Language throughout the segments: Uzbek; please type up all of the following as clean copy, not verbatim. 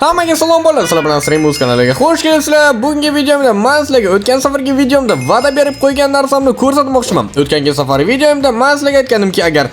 Hammaga salom bo'ladi. Sizlar bilan Streamuz kanaliga xush kelibsizlar. Bugungi videomda men sizlarga o'tgan safargi videomda va'da berib qo'ygan narsamni ko'rsatmoqchiman. O'tgan safar videomda men sizlarga aytganimki, agar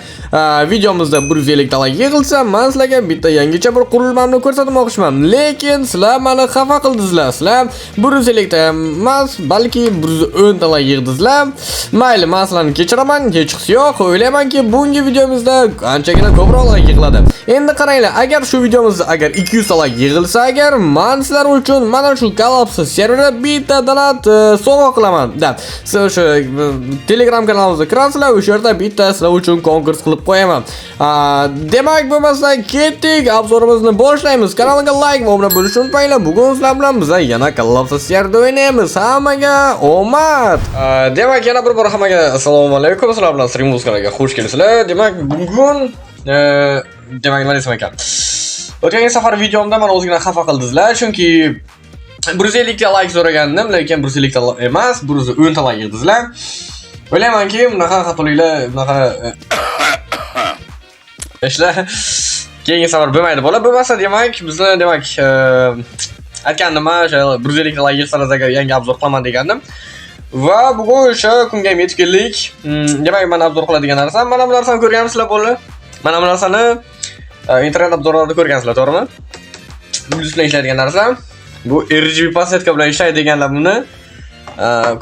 videomizda 150 ta like yig'ilsa, men sizlarga bitta yangicha bir qurilmani ko'rsatmoqchiman. Lekin sizlar meni xafa qildingizlar. Sizlar 150 ta emas, balki 110 ta like yig'dingizlar. Mayli, men sizlarni kechiraman, hech qisi yo'q. O'ylaymanki, bugungi videomizda anchagina ko'proq like yig'iladi. Endi qaranglar, agar shu videomizda 200 ta like yig'ilsa, agar men sizlar uchun mana shu Collapse serverda bitta donat sovg'a qilaman. Siz o'sha Telegram kanalimizga kirasizlar, o'sha yerda bitta sizlar uchun konkurs qilib qo'yaman. Demak, bo'lmasa ketdik, obzorimizni boshlaymiz. Kanalga like va obuna bo'lishni unutmanglar. Bugun sizlar bilan biz yana Collapse serverda o'ynaymiz. Hammaga omad. Demak, yana bir bor hammaga assalomu alaykum. Sizlar bilan Streamuz kanaliga xush kelibsizlar. Demak, bugun demak, nima desam ekan? O'tgan safar videomda men o'zimga xafa qildingizlar, chunki 150 ta like so'ragandim, lekin 150 ta emas, 110 ta like yig'dingizlar. O'ylaymanki, bunaqa xatoliklar, bunaqa ishlar keyingi safar bo'lmaydi bola. Bo'lmasa, demak, bizni demak aytgandim, o'sha 150 ta like yig'sangiz agar yangi obzor qilaman degandim. Va bugun o'sha kunga yetib keldik. Demak, men obzor qiladigan narsam, mana bu narsani ko'rgansizlar bo'ldi. Mana bu narsani internet obzorlarida ko'rgansizlar, to'g'rimi? Bluetooth bilan ishlaydigan narsa. Bu RGB passetka bilan ishlaydiganlar buni.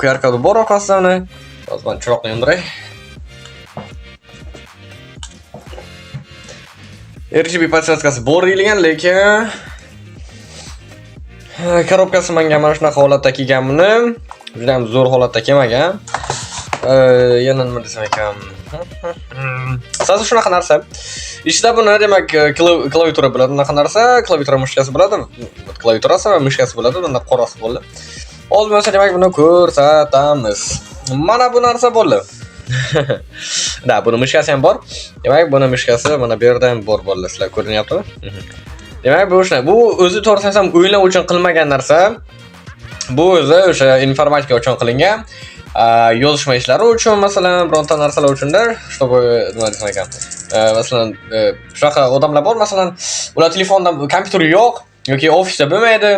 QR kodi bor orqasida uni. Hozir men chiroqni yondiray. RGB passetkasi bor deyilgan, lekin korobkasi menga mana shunaqa holatda kelgan buni. Juda ham zo'r holatda kelmagan. Yana nima desam ekan? Asosan shunaqa narsa. Ichida buni demak klaviatura bo'ladi, bunaqa narsa, klaviatura mushkasi bo'ladi, klaviaturasi va mushkasi bo'ladi, bunda qorasi bo'ldi. Hozir bo'lsa demak buni ko'rsatamiz. Mana bu narsa bo'ldi. Buni mushkasi ham bor. Demak, buni mushkasi mana bu yerda ham bor bo'ldi. Sizlar ko'rinyaptimi? Demak, bu shunday. Bu o'zi to'g'risini aytsam o'yinlar uchun qilinmagan narsa. Bu o'zi o'sha informatika uchun qilingan. Yozishma ishlari uchun, masalan, bironta narsalar uchundir, чтобы nima desam ekan. Masalan, shunaqa odamlar bor, masalan, ular telefonda kompyuteri yo'q yoki ofisda bo'lmaydi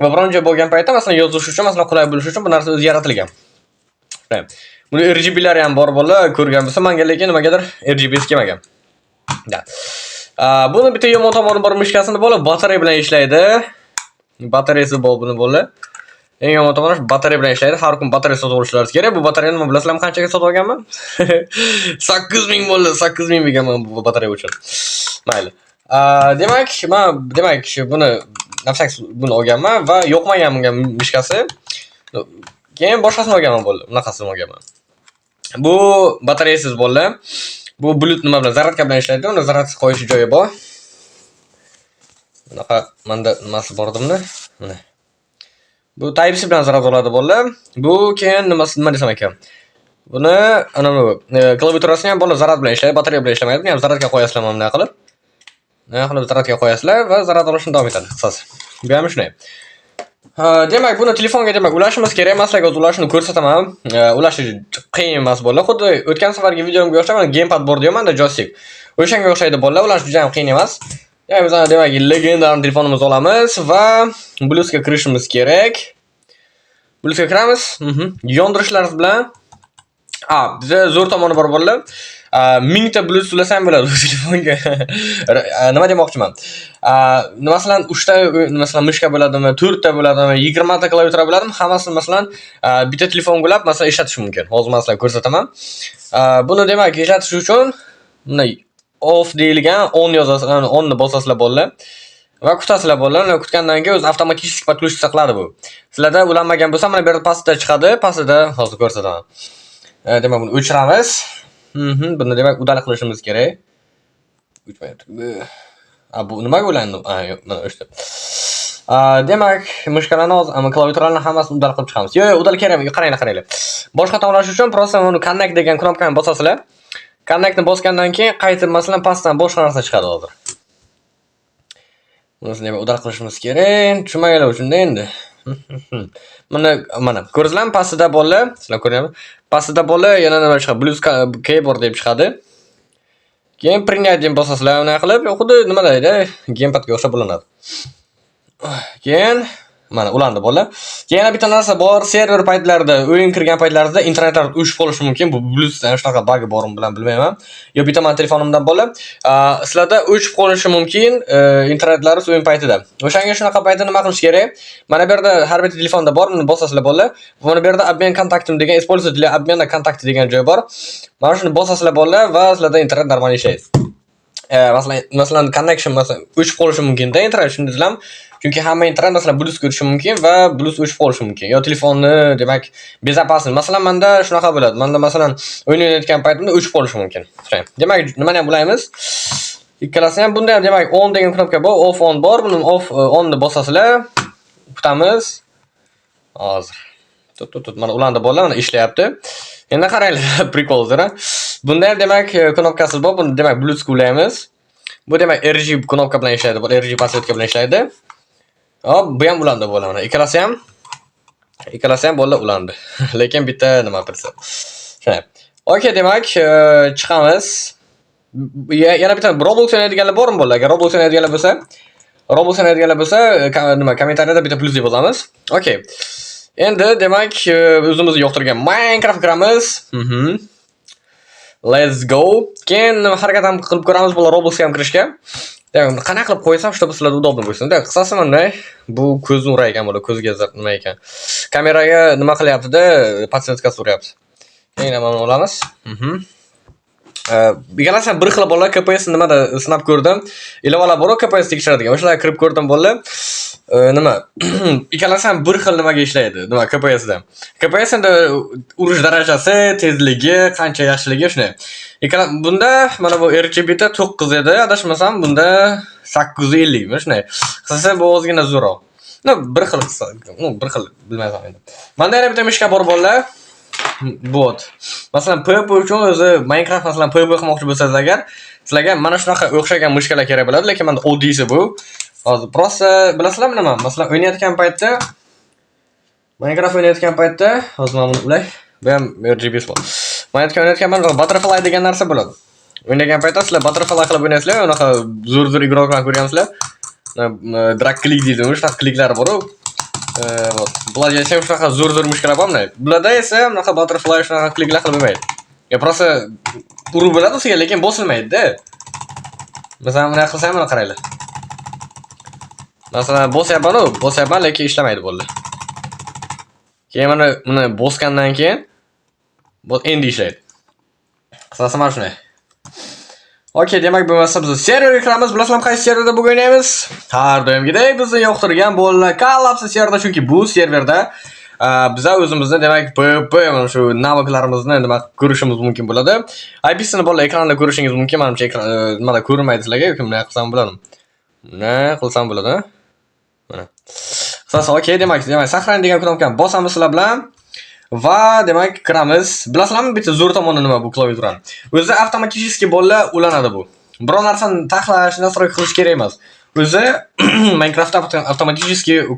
va biron joy bo'lgan paytda, masalan, yozish uchun, masalan, qulay bo'lishi uchun bu narsa o'zi yaratilgan. Buni RGB'lari ham bor bo'la, ko'rgan bo'lsa, menga lekin nimagadir RGB'si kelmagan. Buni bitta yomon tomoni bor, mushkasini bo'lib, batareya bilan ishlaydi. Batareyasi bor buni bo'ldi. Eng yomon tomoni batareya bilan ishlaydi. Har kun batareya sotib olishlaringiz kerak. Bu batareyani nima bilasizlarmi qanchaga sotib olganman? 8000 bo'ldi, 8000 berganman bu batareya uchun. Mayli. Demak, buni nafsak buni olganman va yoqmagan bunga mushkasi. Keyin boshqasini olganman bo'ldi. Bunaqasini olganman. Bu batareyasiz bo'ldi. Bu Bluetooth nima bilan, zaryadka bilan ishlaydi. Uni zaryadka qo'yish joyi bor. Bunaqa menda nimasi bor edimda? Mana. Bu Type-C bilan zaryad oladi bo'ldi. Bu keyin nima desam ekan? Buni ana bu klaviaturasini ham bo'ldi, zaryad bilan ishlaydi, batareya bilan ishlamaydi. Buni ham zaryadga qo'yasizlar mana bunday qilib. Mana qilib zaryadga qo'yasizlar va zaryad olishni davom etadi qisqasi. Bu ham shunday. Demak, buni telefonga demak ulashimiz kerak. Men sizlarga o'z ulashini ko'rsataman. Ulashi qiyin emas bo'ldi. Xuddi o'tgan safargi videomga o'xshab mana gamepad bor deyman-da, joystick. O'shanga o'xshaydi bo'ldi. Ulash juda ham qiyin emas. Yani biz demak legendarni telefonimizni olamiz va Bluetoothga kirishimiz kerak. Bluetoothga kiramiz. Yondirishlarimiz bilan bizda zo'r tomoni bor bo'ldi. 1000 ta Bluetooth ulasam bo'ladi telefonga. Nima demoqchiman? Masalan, 3 ta masalan mushka bo'ladimi, 4 ta bo'ladimi, 20 ta klaviatura bo'ladimi? Hammasini masalan bitta telefon bo'lib masalan ishlatish mumkin. Hozir men sizlarga ko'rsataman. Buni demak ishlatish uchun bunday off deyilgan 10 yozasizlar, 10 ni bosasizlar bo'ldi. Va kutasizlar bo'ldi. Uni kutgandan keyin o'zi avtomatik podключиться qiladi bu. Sizlarda ulanmagan bo'lsa, mana bu yerda pastda chiqadi. Pastda hozir ko'rsataman. Demak, buni o'chiramiz. Buni demak udal qilishimiz kerak. O'chmayapti. Bu nimaga ulandim? Yo'q, mana o'chdi. Demak, mushkalarni hozir, ammo klaviaturalarni hammasini udal qilib chiqamiz. Yo'q, udal kerak emas. Qaranglar. Boshqa tanlash uchun prosta uni connect degan knopkani bosasizlar. Connectni bosgandan keyin qaytib masalan pastdan boshqa narsa chiqadi hozir. Buni udal qilishimiz kerak. Tushunmaganlar uchun endi. Mana ko'rsizlarmi pastida bo'ldi. Sizlar ko'ryapsizmi? Pastida bo'ldi, yana nima chiqadi? Bluetooth keyboard deb chiqadi. Keyin принять deb bosasizlar, uni qilib, xuddi nima deydi? Gamepadga o'xshab bo'linadi. Keyin mana ulandi bolalar. Yana bitta narsa bor, server paytlarida, o'yin kirgan paytlarida internetlar o'chib qolishi mumkin. Bu Bluetoothdan shunaqa bug bormi bilan bilmayman. Yo bitaman telefonimdan bolalar. Sizlarda o'chib qolishi mumkin internetlaringiz o'yin paytida. O'shanga shunaqa paytda nima qilish kerak? Mana bu yerda har bitta telefonda bor, buni bosasizlar bolalar. Mana bu yerda обмен контактим degan, использовать обмена контакты degan joy bor. Mana shuni bosasizlar bolalar va sizlarda internet normal ishlaydi. Masalan connection masalan o'chib qolishi mumkin-da internet shundaylar. Chunki hamma internet masalan Bluetooth ko'rishi mumkin va Bluetooth o'chib qolishi mumkin. Yo telefonni demak безопасный. Masalan menda shunaqa bo'ladi. Menda masalan o'yin o'ynayotgan paytimda o'chib qolishi mumkin. Demak nimani ham bilaymiz? Ikkalasi ham bunda ham demak on degan knopka bor, off on bor. Buni off onni bosasizlar. Kutamiz. Hozir. Tut mana ulanda bolalar mana ishlayapti. Endi qaranglar, prikol zira. Bunda ham demak knopkasi bor. Buni demak Bluetooth ulaymiz. Bu demak RGB knopka bilan ishlaydi. Bu RGB podsetka bilan ishlaydi. Hop, bu ham ulandi bolalar mana. Ikkalasi ham bolalar ulandi. Lekin bitta nima qilsa. Shunday. Okay, demak chiqamiz. Yana bitta Roblox o'ynaydiganlar bormi bolalar? Agar Roblox o'ynaydiganlar bo'lsa, nima kommentariyada bitta plus deb yozamiz. Okay. Endi demak o'zimizni yoqtirgan Minecraft kiramiz. Let's go. Keyin harakat ham qilib ko'ramiz bular Robloxga ham kirishga. Demak, qanaqa qilib qo'ysam, чтобы sizlarga udobno bo'lsin. Demak, qisqasi mana bu ko'z nuri ekan bular, ko'zga nima ekan. Kameraga nima qilyapti-da, podsetkasi uryapti. Keyin ham mana olamiz. Ikkalasi bir xil bolalar KPS nimada sinab ko'rdim. Ilovalar bor, KPS tekshiradigan. O'shalarga kirib ko'rdim bolalar. Nima? Ikkalasi ham bir xil nimaga ishlaydi. Nima KPS da. KPS endi urish darajasi, tezligi, qancha yaxshiligi shunday. Bunda mana bu RGB da 9 edi, adashmasam bunda 850 mi shunday. Qisqasi bu ozgina zo'roq. Bir xil qilsa, bir xil bilmayman endi. Menda yana bitta mishka bor bolalar. Bot. Masalan, PvP uchun o'zi Minecraft masalan PvP qilmoqchi bo'lsangiz agar, sizlarga mana shunaqa o'xshagan mushkalar kerak bo'ladi, lekin menda oddiysi bu. Hozir prosta bilasizlarmi nima? Masalan, o'ynayotgan paytda Minecraft o'ynayotgan paytda, hozir men buni ulay. Bu ham RGB bor. O'ynayotgan paytda butterfly degan narsa bo'ladi. O'ynagan paytda sizlar butterfly qilib o'ynaysizlar, unaqa zo'r igroqlarni ko'rgansizlar. Drag click deydi, o'sha kliklar bor-ku. Bularga esa shunaqa zo'r mushkillar bormi? Bularda esa bunaqa butterfly shunaqa kliklar qilib bo'lmaydi. Prosta urib bo'ladi o'ziga, lekin bosilmaydi-da. Masalan, buni qilsam mana qaranglar. Masalan, bosyapman, lekin ishlamaydi bolalar. Keyin mana buni bosgandan keyin endi ishlaydi. Qisqasi mana shunday. Okay, demak bo'lmasa biz serverga kiramiz. Bilasizlarmi qaysi serverda bugun o'ynaymiz? Har doimgidek bizni yoqtirgan bolalar Collapse serverda, chunki bu serverda biz o'zimizni demak PvP mana shu navaklarimizni nima ko'rishimiz mumkin bo'ladi. IP'sini bolalar ekranda ko'rishingiz mumkin. Menimcha nimada ko'rinmaydi sizlarga, yoki bunday qilsam bo'ladi. Nima qilsam bo'ladi? Mana. Qisqasi okay, demak saqlan degan knopkani bosamiz sizlar bilan. Va demak kiramiz. Bilasizlarmi bitta zo'r tomoni nima bu klaviaturani? O'zi avtomatik bolalar ulanadi bu. Biror narsani taxlash, nastroy qilish kerak emas. O'zi Minecraftda avtomatik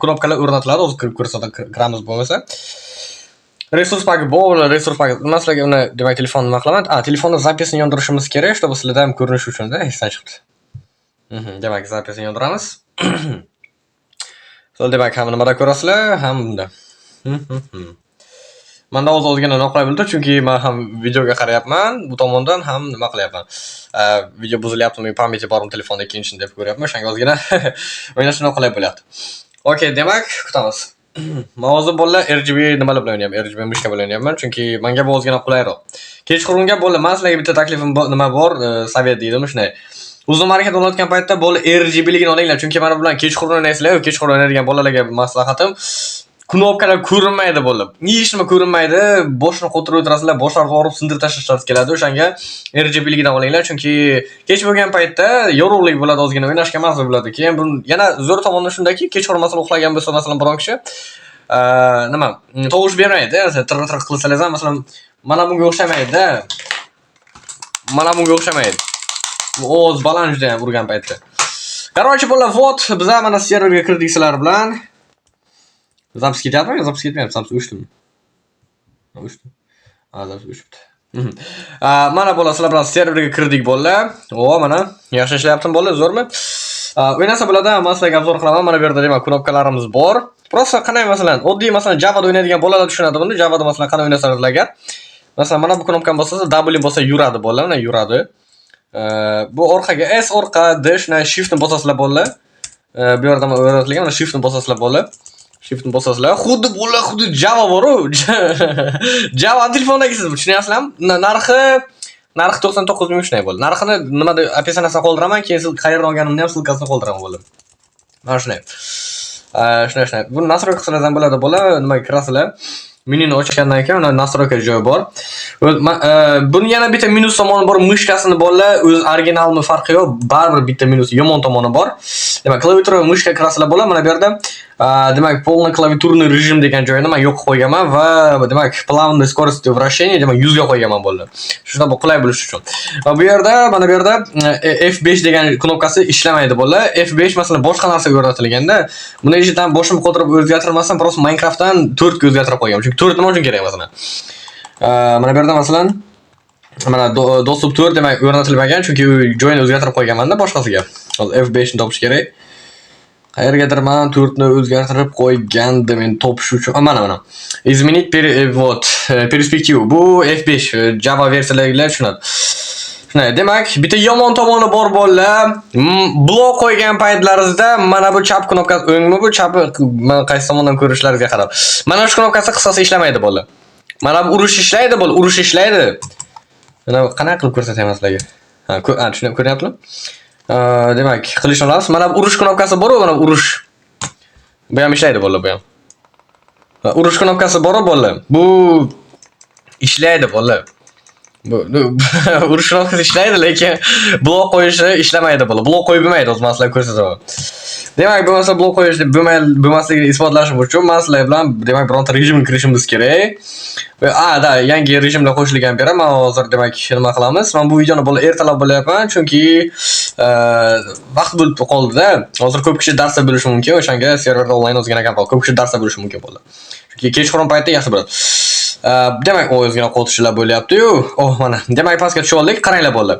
knopkalar o'rnatiladi. Hozir kirib ko'rsatib kiramiz bo'lmasa. Resurs pak bor, resurs pak. Masalan, uni demak telefonni nima qilaman? Telefonni zapisini yondirishimiz kerak, чтобы sizlarda ham ko'rinish uchun-da, esdan chiqdi. Demak, zapisini yondiramiz. Sol demak ham nimada ko'rasizlar, ham bunda. Menda o'z-o'zigina noqulay bo'ldi, chunki men ham videoga qarayapman, bu tomondan ham nima qilyapman. Video buzilyaptimi, pamyati bormi telefonda ikkinchini deb ko'ryapman, o'shanga ozgina o'ynash noqulay bo'lyapti. Okay, demak, kutamiz. Men hozir bolalar RGB nimalar bilan o'ynayapman? RGB mushka bilan o'ynayapman, chunki menga bu ozgina qulayroq. Kechqurunga bolalar, men sizlarga bitta taklifim nima bor, saviya deydimi shunday. Uzun harakat olayotgan paytda bolalar RGBligini olinglar, chunki mana bilan kechqurun o'ynaysizlar, kechqurun o'ynaydigan bolalarga maslahatim knopkalar ko'rinmaydi bo'lib. Hech nima ko'rinmaydi. Boshni qo'tirib o'tirasizlar, boshlarini og'rib sindirib tashlashlar keladi. O'shanga RGBligidan olinglar, chunki kech bo'lgan paytda yorug'lik bo'ladi, ozgina o'ynashga mazza bo'ladi. Keyin bu yana zo'r tomoni shundaki, kechqurun masalan uxlagan bo'lsa, masalan biron kishi nima tovush bermaydi. Tir-tir qilsangiz ham masalan mana bunga o'xshamaydi-da. Mana bunga o'xshamaydi. O'z balanjda ham urgan paytda. Короче, bolalar, vot biz mana serverga kirdik sizlar bilan. Zapis ketyapmi? Zapis ketmayapti. Zapis o'chdimi? O'chdi. Zapis o'chibdi. Mana bolalar, sizlar bilan serverga kirdik bolalar. Mana yaxshi ishlayaptimi bolalar, zo'rmi? O'ynasa bo'ladi, men sizlarga obzor qilaman. Mana bu yerda demak knopkalarimiz bor. Prosta qanday masalan, oddiy masalan Java'da o'ynaydigan bolalar tushunadi buni. Java'da masalan qanday o'ynasangiz agar. Masalan, mana bu knopkani bossangiz W bossa yuradi bolalar, mana yuradi. Bu orqaga S orqa D shuna shiftni bosasizlar bolalar. Bu yerda mana o'rnatilgan mana shiftni bosasizlar bolalar. Shiftni bosasizlar. Xuddi bolalar xuddi Java bor-ku. Java telefondagi siz tushunyapsizlarmi? Narxi 99 ming shunday bo'ldi. Narxini nimada opisiyatsiyasini qoldiraman, keyin siz qayerdan olganimni ham silkasini qoldiraman bo'ldi. Mana shunday. Shunday. Buni nastroyka qilsanglar bo'ladi bola, nimaga kirasizlar? Menuni ochgandan keyin unda nastroyka joyi bor. Buni yana bitta minus tomoni bor, mushkasini bolalar o'z originalmi farqi yo'q, baribir bitta minus yomon tomoni bor. Demak, klaviatura va mushka kirasizlar bo'la, mana bu yerda demak, полный klaviaturный rejim degan joyini men yo'q qo'yganman va demak, плавный скорость вращения demak 100 ga qo'yganman bo'ldi. Shunda bu qulay bo'lish uchun. Va bu yerda, mana bu yerda F5 degan knopkasi ishlamaydi bo'la. F5 masalan boshqa narsaga o'rnatilganda, buni ichidan boshim qo'tirib o'zgartirmasdan, просто Minecraftdan 4 ga o'zgartirib qo'yganman. Chunki 4 nima uchun kerak masalan? Mana bu yerda masalan mana dostуп 4 demak o'rnatilmagan, chunki joyini o'zgartirib qo'yganman-da boshqasiga. Hozir F5 ni topish kerak. Qayergadir men 4 ni o'zgartirib qo'ygandim, men topish uchun. Mana. Изменить перспективу. Bu F5 Java versiyalarida tushunadi. Shunday, demak, bitta yomon tomoni bor bolalar. Blok qo'ygan paytlaringizda mana bu chap knopkasi o'ngmi, bu chapi men qaysi tomondan ko'rishlaringizga qarab. Mana shu knopkasi qisqasi ishlamaydi bolalar. Mana bu urush ishlaydi bolalar, urush ishlaydi. Mana qanaqa qilib ko'rsataman sizlarga? Tushunib ko'ryapsizmi? Demak, qilishni olasiz. Mana bu urush knopkasi bor-ku, mana bu urush. Bu ham ishlaydi bolalar, bu ham. Urush knopkasi bor-ku bolalar. Bu ishlaydi bolalar. Bu urush knopkasi ishlaydi, lekin blok qo'yishi ishlamaydi bolalar. Blok qo'yib bo'lmaydi, o'z masalaga ko'rsataman. Demak, bu masala blok qo'yish deb bo'lmasligini isbotlashim uchun men sizlar bilan demak bironta rejimga kirishimiz kerak. Da, yangi rejimlar qo'shilgan beri men hozir demak nima qilamiz? Men bu videoni bo'la ertalab bo'layapman, chunki vaqt bo'lib qoldi-da. Hozir ko'p kishi darsda bo'lishi mumkin, o'shanga serverda onlayn o'zgina gap bor. Ko'p kishi darsda bo'lishi mumkin bo'ldi. Chunki kechqurun paytda yaxshi bo'ladi. Demak, o'zgina qo'tishlar bo'lyapti-yu. Mana. Demak, pastga tushib oldik, qaranglar bo'ldi.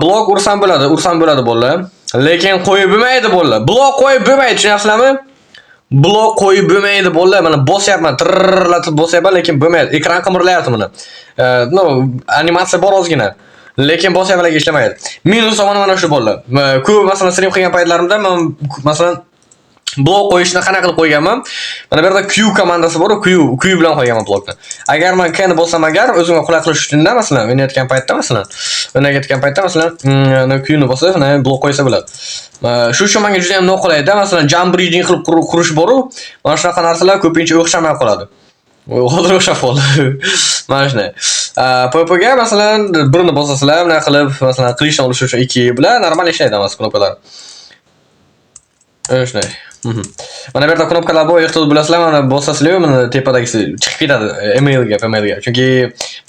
Blok ursam bo'ladi bolalar. Lekin qo'yib bo'lmaydi bolalar. Blok qo'yib bo'lmaydi, tushunyapsizlarmi? Blok qo'yib bo'lmaydi bolalar. Mana bosyapman, tirlatib bosyapman, lekin bo'lmaydi. Ekran qimirlayapti mana. Animatsiya bor ozgina. Lekin bosyaplarga ishlamaydi. Minus tomoni mana shu bolalar. Ko'p masalan stream qilgan paytlarimda men masalan blok qo'yishni qanaqa qilib qo'yganman? Mana bu yerda Q komandasi bor, Q bilan qo'yganman blokni. Agar men K ni bossam agar o'zimga qulay qilish uchun masalan o'ynayotgan paytda masalan Q ni bosib, blok qo'ysa bo'ladi. Shu uchun menga juda ham noqulayda, masalan jump bridging qilib qurish bor-ku, mana shunaqa narsalar ko'pincha o'xshamay qoladi. Hozir o'xshab qoldi. Mana shunday. PvP ga masalan birini bosasizlar, mana qilib masalan qilishni olish uchun 2 bilan normal ishlaydi mas knopkalar. Shunday. Mana bu yerda knopkalar bor, ehtiyot bilasizlar, mana bosasizlar, mana tepadagisi chiqib ketadi emailga. Chunki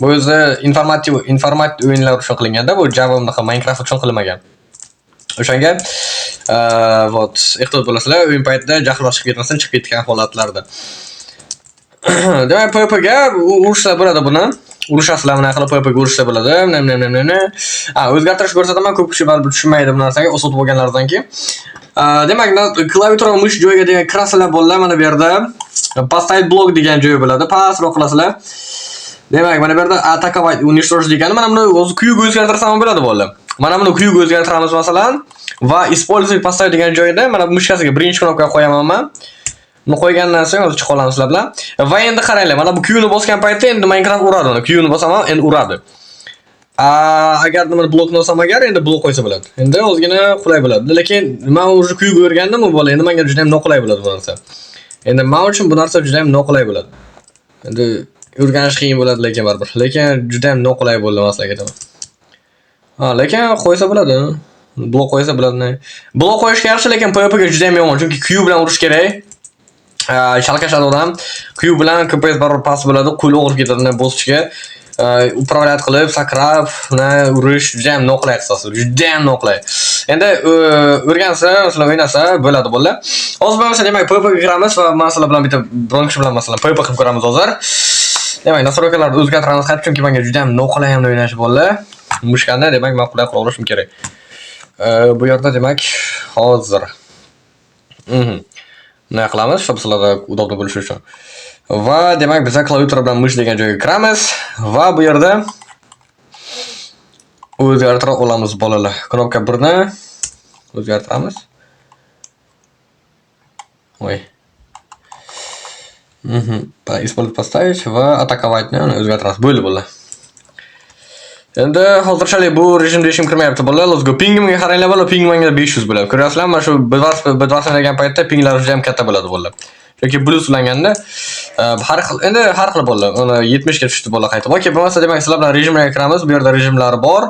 bu o'zi informativ o'yinlar uchun qilingan-da, bu Java unaqa Minecraft uchun qilinmagan. O'shanga ehtiyot bo'lasizlar, o'yin paytida jahllar chiqib ketmasin, chiqib ketgan holatlarda. Demak, PvP ga urushlar bo'ladi buni. Urushasizlar, mana qilib PvP ga urushlar bo'ladi. O'zgartirish ko'rsataman, ko'p kishi baribir tushunmaydi bu narsaga, o'sib bo'lganlardan keyin. Demak, klaviatura va mush joyiga degan kirasizlar bolalar, mana bu yerda поставить blok degan joyi bo'ladi. Pastroq qilasizlar. Demak, mana bu yerda atakovать, уничтожить degani mana buni o'zi kuyuga o'zgartirsam bo'ladi bolalar. Mana buni kuyuga o'zgartiramiz masalan va использовать поставить degan joyda mana bu mushkasiga birinchi knopkaga qo'yaman men. Buni qo'ygandan so'ng hozir chiqa olamiz sizlar bilan. Va endi qaranglar, mana bu Q ni bosgan paytda endi Minecraft uradi uni. Q ni bosaman, endi uradi. Agar nima blokni olsam agar endi blok qo'ysa bo'ladi. Endi o'zgina qulay bo'ladi. Lekin men o'zi kuyga o'rgandim bu bola. Endi menga juda ham noqulay bo'ladi bu narsa. Endi men uchun bu narsa juda ham noqulay bo'ladi. Endi o'rganish qiyin bo'ladi lekin baribir. Lekin juda ham noqulay bo'ldi masalan aytaman. Lekin qo'ysa bo'ladi. Blok qo'ysa bo'ladi. Blok qo'yishga yaxshi, lekin PvP ga juda ham yomon, chunki Q bilan urish kerak. Shalqashadi odam. Q bilan KPS baribir past bo'ladi, qo'l o'g'irib ketadi bosishga. Upravlat qilib, sakrab, urish juda ham noqulay hisoblanadi. Juda ham noqulay. Endi o'rgansa, masalan o'ynasa bo'ladi bolalar. Hozir bo'lmasa demak PvP ga kiramiz va masalan bilan bitta biron kishi bilan masalan PvP qilib ko'ramiz hozir. Demak, nastroykalarni o'zgartiramiz, chunki menga juda ham noqulay ham o'ynash bolalar. Mushkani demak men qulay qila olishim kerak. Bu yerda demak hozir nima qilamiz? Shu sizlarda udobli bo'lishi uchun. Va demak biz klaviatura bilan mysh degan joyga kiramiz va bu yerda o'zgartira olamiz bolalar. Knopka 1 ni o'zgartiramiz. Voy. Использовать поставить va atakovать-ni o'zgartiramiz. Bo'ldi bolalar. Endi hozirchalik bu rejimda ishim kirmayapti bolalar. Let's go. Pingimga qaranglar bolalar. Ping menga 500 bo'ladi. Ko'ryapsizlarmi? Mana shu bidvas degan paytda pinglar juda ham katta bo'ladi bolalar. Chunki bluetooth ulanganda har xil bolalar. Uni 70 ga tushdi bolalar qaytib. Okey, bo'lmasa demak sizlar bilan rejimga kiramiz. Bu yerda rejimlar bor.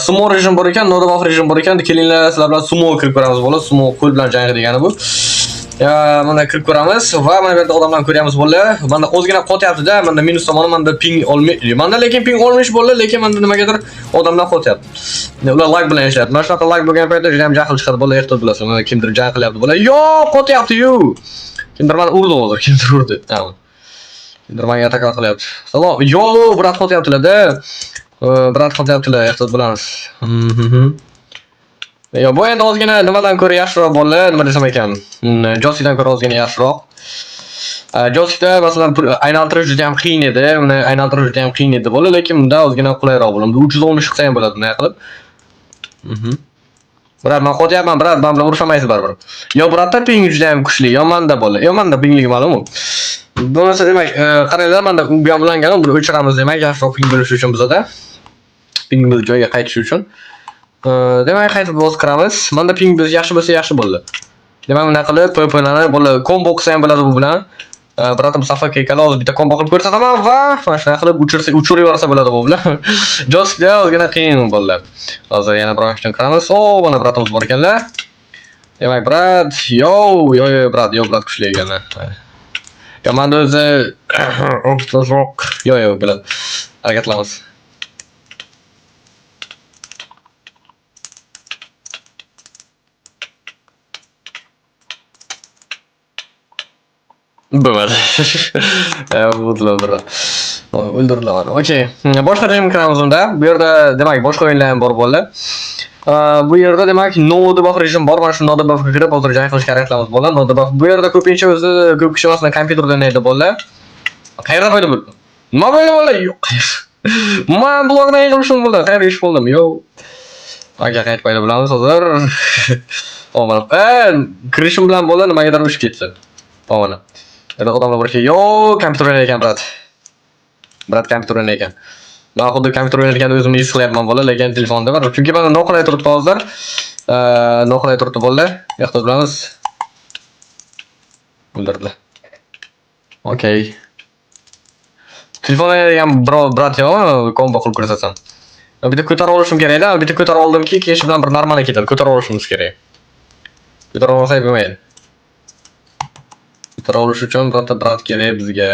Sumo rejim bor ekan, nodabaf rejim bor ekan. Kelinglar sizlar bilan sumo kirib ko'ramiz bolalar. Sumo qo'l bilan jang degani bu. Mana kirib ko'ramiz va mana bu yerda odamlarni ko'ryapmiz bolalar. Menda o'zgina qotyapti-da, menda minus tomoni menda ping olmaydi. Menda lekin ping olmish bolalar, lekin menda nimagadir odamlar qotyapti. Ular lag bilan ishlayapti. Mana shunaqa lag bo'lgan paytda juda ham jahl chiqadi bolalar, ehtiyot bo'lasizlar. Mana kimdir jang qilyapti bolalar. Yo, qotyapti-yu. Kimdir meni urdi hozir, kimdir urdi. Kimdir menga atak qilyapti. Salom. Yo, brat qotyaptilar-da. Brat qotyaptilar, ehtiyot bo'lamiz. Yo, bu endi ozgina nimadan ko'ra yaxshiroq bolalar, nima desam ekan. Joystickdan ko'ra ozgina yaxshiroq. Joystickda masalan aylantirib juda ham qiyin edi. Uni aylantirib juda ham qiyin edi bolalar, lekin bunda ozgina qulayroq bo'ladi. 310 chiqsa ham bo'ladi bunday qilib. Brat, men qotyapman, brat, men bilan urushamaysiz baribir. Yo, bratda ping juda ham kuchli. Yo, menda bolalar. Yo, menda pingligi ma'lum-ku. Bo'lmasa demak, qaranglar, menda u bilan ulangan, buni o'chiramiz demak, yaxshiroq ping bo'lishi uchun bizda. Pingimiz joyiga qaytishi uchun. Demak, qaytib o'z kiramiz. Menda ping biz yaxshi bo'lsa yaxshi bo'ldi. Demak, bunday qilib PvP'larni bolalar combo qilsa ham bo'ladi bu bilan. Bratim safaka ekala bitta combo qilib ko'rsataman va mana shunday qilib uchirib yuborsa bo'ladi bu bilan. Joystickda ozgina qiyin bolalar. Hozir yana biroq ishdan kiramiz. Mana bratimiz bor ekanlar. Demak, brat, brat kuchli ekanlar. Yo, menda o'zi o'qitmasroq. Yo, biladi. Harakatlanamiz. Bo'lmadi. O'ldiriladi. Okey. Boshqa rejimga kiramiz unda. Bu yerda demak boshqa o'yinlar ham bor bolalar. Bu yerda demak nodabaf rejim bor. Mana shu nodabafga kirib hozir jang qilishga harakat qilamiz bolalar. Nodabaf bu yerda ko'pincha o'zi ko'p kishi masalan kompyuterda o'ynaydi bolalar. Qayerda foyda bo'ldi? Nima bo'ldi bolalar? Yo'q. Men blogdan yig'ilishim bo'ldi. Qayerga ish bo'ldim? Yo'q. Aka qaytib foyda bo'lamiz hozir. Mana kirishim bilan bolalar nimagadir o'chib ketdi. Mana Ada odamlar bor ekan. Yo, kompyuter o'ynar ekan, brat. Brat kompyuter o'ynar ekan. Men xuddi kompyuter o'ynayotganda o'zimni his qilyapman bolalar, lekin telefonda bor. Chunki men noqulay turibdi hozir. Noqulay turibdi bolalar. Ehtiyot bo'lamiz. O'ldirdilar. Okey. Telefonda degan brat yo, kombo qilib ko'rsatsam. Bitta ko'tarib olishim kerak-da. Bitta ko'tarib oldimki, keyin bilan bir normal ketadi. Ko'tarib olishimiz kerak. Ko'tarib olsak bo'lmaydi. Ko'tarib olish uchun brat kerak bizga.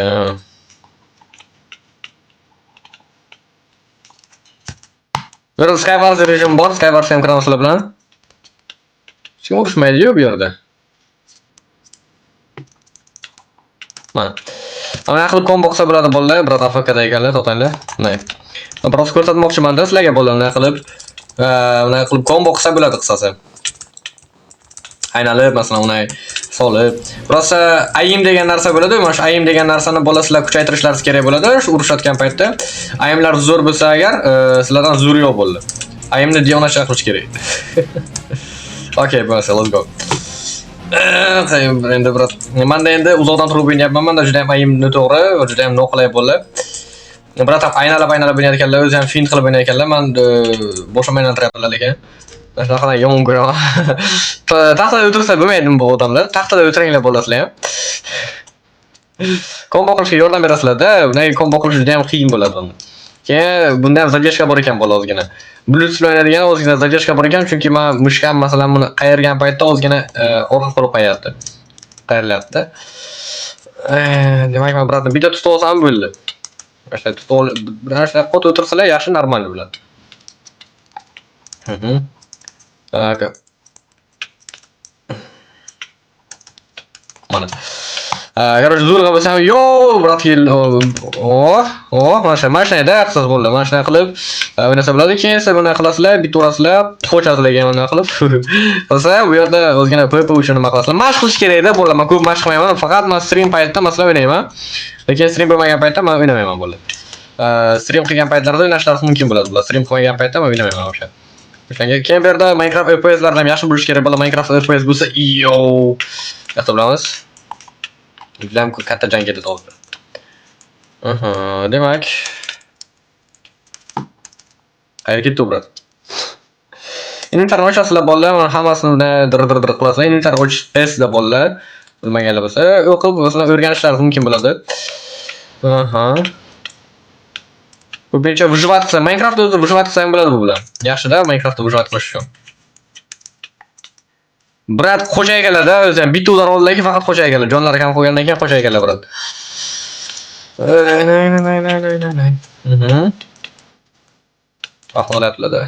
Bir Skywars rejim bor, Skywars ham kiramiz bilan. Hech kim urishmaydi-yu bu yerda. Mana. Mana qilib kombo qilsa bo'ladi bolalar, brat AFKda ekanlar, to'xtanglar. Mana. Biroz ko'rsatmoqchiman-da sizlarga bolalar qilib kombo qilsa bo'ladi qisasi. Aynalib, masalan, unay solib. Biroz aim degan narsa bo'ladi. Mana shu aim degan narsani bolasizlar kuchaytirishlaringiz kerak bo'ladi. Shu urushayotgan paytda aimlar zo'r bo'lsa agar, sizlardan zo'r yo'q bo'ldi. Aimni diyonatcha qilish kerak. Okay, bo'lsa, let's go. Endi biroz menda endi uzoqdan turib o'ynayapman. Menda juda ham aim noto'g'ri, juda ham noqulay bo'ldi. Biroz aynalab o'ynayotganlar, o'zi ham fin qilib o'ynayotganlar. Men boshqa o'ynayaptilar lekin. Shunaqa yomon ko'raman. Taxtada o'tirsa bo'lmaydimi bu odamlar? Taxtada o'tiringlar bo'lasizlar ham. Kombo qilishga yordam berasizlar-da. Bunday kombo qilish juda ham qiyin bo'ladi bunda. Keyin bunda ham zadержка bor ekan bola ozgina. Bluetooth o'ynaydigan ozgina zadержка bor ekan, chunki men mushkam masalan buni qayirgan paytda ozgina orqa qilib qo'yapti. Qayrilyapti. Demak, men birozni bitta tutib olsam bo'ldi. Mana tutib ol, birashta qot o'tirsalar yaxshi normal bo'ladi. Okay. Mana. Короче, zo'r bo'lsam, yo, brat kel. Mana shunday qilib O'ynasa bo'ladi. Keyin esa buni qilasizlar, bitta urasizlar, qo'chasizlar mana qilib. Bo'lsa, bu yerda o'zgina PP uchun nima qilasizlar? Mashq qilish kerak-da, bo'ladi. Men ko'p mashq qilmayman, faqat men stream paytida masalan o'ynayman. Lekin stream bo'lmagan paytda men o'ynamayman bo'ladi. Stream qilgan paytlarda o'ynashlaringiz mumkin bo'ladi. Bular stream qilmagan paytda men o'ynayman o'sha. O'shanga keyin bu yerda Minecraft FPS-larni ham yaxshi bo'lish kerak bo'ladi. Minecraft FPS bo'lsa, iyo. Yaxshi bilamiz. Juda ham katta jang ketadi hozir. Demak. Qayerga ketdi brat? Inventarni ochasizlar bolalar, hammasini dir qilasizlar. Inventar ochish testda bolalar. Bilmaganlar bo'lsa, o'qib bo'lsa o'rganishlaringiz mumkin bo'ladi. Bu bo'yicha выживать qilsa, Minecraftda o'zi выживать qilsa ham bo'ladi bu bilan. Yaxshi-da, Minecraftda выживать qilish uchun. Brat qo'sha ekanlar-da, o'zi ham bitta udan oldindan keyin faqat qo'sha ekanlar. Jonlari ham qo'ygandan keyin qo'sha ekanlar brat. Ahvolatlarda.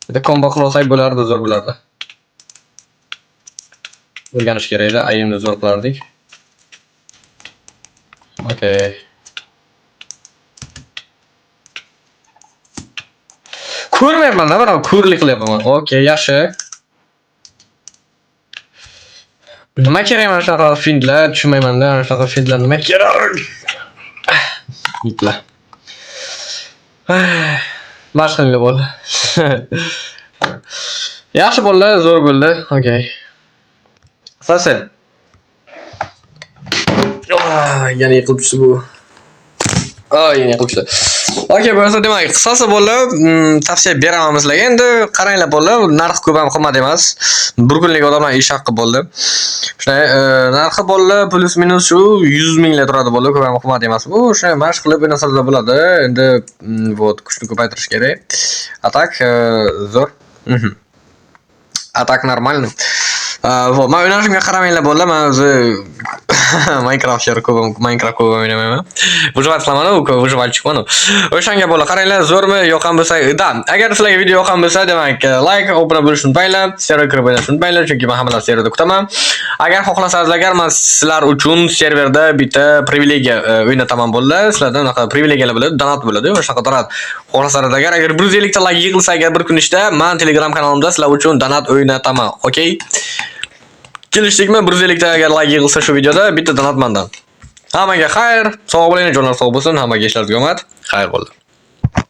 Bitta kombo qilsak bo'lardi, zo'r bo'lardi. O'rganish kerak edi, ayimni zo'r qilardik. Okay. Ko'rmayapman-da, mana ko'rlik qilyapman. Okay, yaxshi. Nima kerak mana shunaqa findlar, tushunmayman-da, mana shunaqa findlar nima kerak? Yitla. Mashq qilinglar bo'ldi. Yaxshi bo'ldi, zo'r bo'ldi. Okay. Asasi. Yana yiqilib tushdi bu. Yana yiqilib tushdi. Okay, bo'lsa demak, qisqasi bo'ldi. Tavsiya beraman sizlarga. Endi qaranglar bo'ldi, narx ko'p ham qimmat emas. Bir kunlik odamlar ish haqqi bo'ldi. Shunday narxi bo'ldi, plus minus shu 100 minglar turadi bo'ldi, ko'p ham qimmat emas. Bu shunday mashq qilib o'ynasangiz bo'ladi. Endi вот kuchni ko'paytirish kerak. Atak zo'r. Atak нормальный. Вот, men o'ynashimga qaramanglar bo'ldi. Men o'zi Minecraft o'ynamayman. Выживать qilaman, выживальчикman. O'shanga bo'ldi. Qaranglar, zo'rmi, yoqqan bo'lsa, da. Agar sizlarga video yoqqan bo'lsa, demak, like, obuna bo'lishni unutmanglar, serverga kirib o'ynashni unutmanglar, chunki men hammalarni serverda kutaman. Agar xohlasangiz, agar men sizlar uchun serverda bitta privilegiya o'ynataman bo'ldi. Sizlarda unaqa privilegiyalar bo'ladi, donat bo'ladi, o'shaqa donat. Xohlasangiz, agar 150 ta like yig'ilsa, agar bir kun ichida men Telegram kanalimda sizlar uchun donat o'ynataman. Okay? Kelishdikmi? 150 ta agar like yig'ilsa shu videoda bitta donat mendan. Hammaga xayr, sog' bo'ling, jonlar sog' bo'lsin, hammaga ishlaringiz omad. Xayr bo'ldi.